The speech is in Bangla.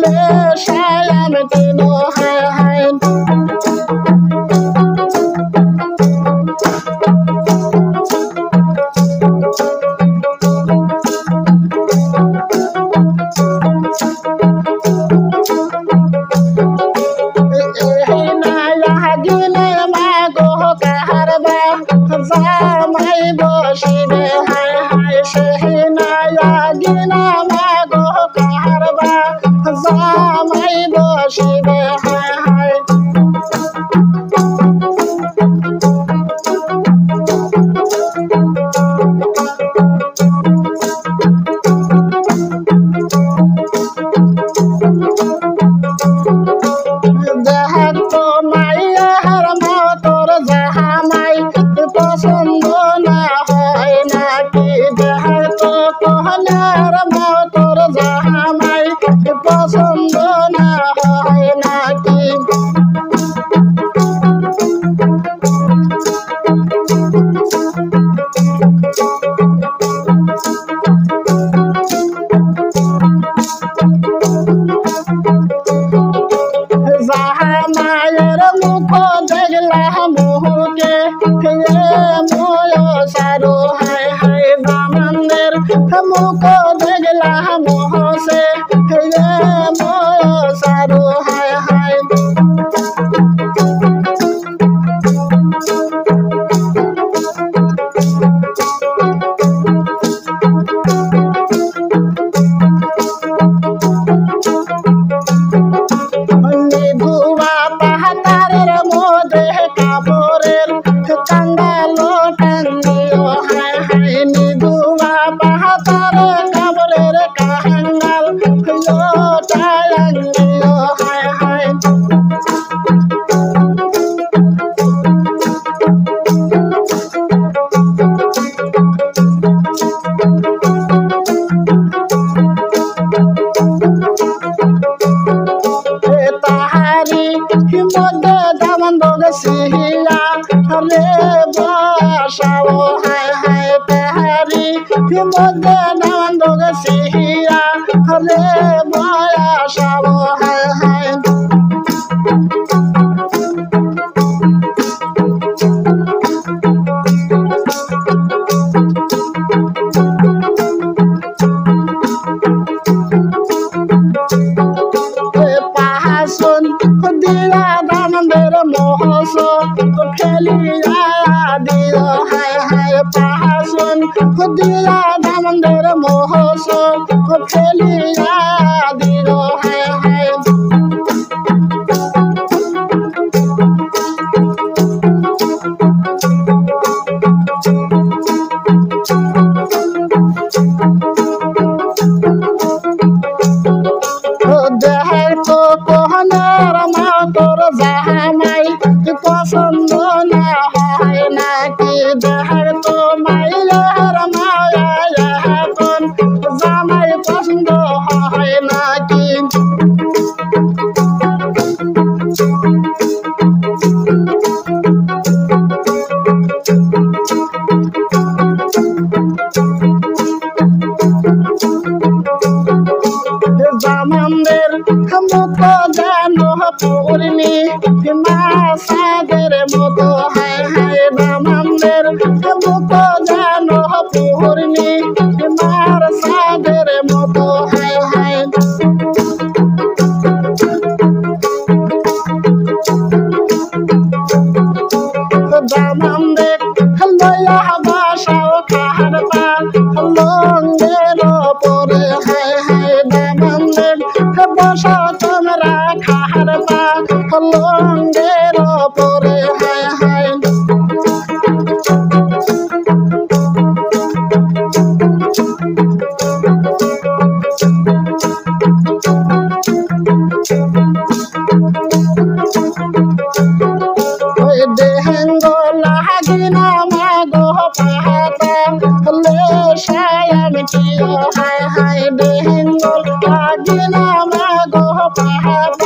le sayam tino hai hai Zamai boshibe hai hai shehina yagina mago karba zamai boshibe hai hai dehat to maya har motor zahamai পছন্দ না হয় নাকি দেহার তো কোহনার মতর জামাই পছন্দ না হয় নাকি জামাইয়ের মুখ দেখলা মুখে সারো হায় হায় জামানের মুখ দেখলা মোহসে সারো হায় হায় ধুয়া পাহাড়ের মধ্যে কাপড়ের কাঙ্গালো টাঙ্গিও হায় হায় নিধুয়া পাহাড়ের কাপড়ের কাঙ্গাল টাঙ্গিও হায় হায় তাহারি মধ্যে দামন বগসিলা রে বাসাও হায় হায় তাহারি মধ্যে দামন বগসিলা রে বাসাও হায় হায় পাহাসন দিলা দামনের মোহস ফেলিয়া দিও হায় হায় পাহাসন দিলা দামনের মোহস ফেলিয়া দিও হায় হায় দেহের তো কোহনার মাতর জামাই পছন্দ না হয় নাকি দেহের তো মাইয়ার মায়া এখন জামাই পছন্দ হয় নাকি জামানদের মুখ যেন পূর্ণি মাসাদের মতো হায় হায় জামানদের মুখ যেন পূর্ণি মাসাদের মতো হায় হায় জামানদের লয়া বাসাও খাহার পান লঙ্গের পরে হায় হায় জামানদের বসা তোমরা খাহার পান লঙ্গের পরে হায় হায় দেহেঙ্গ লাগিনা মাগো পাহাতা le sayam tino hai hai dehengo লাগিনা মাগো পাহাতা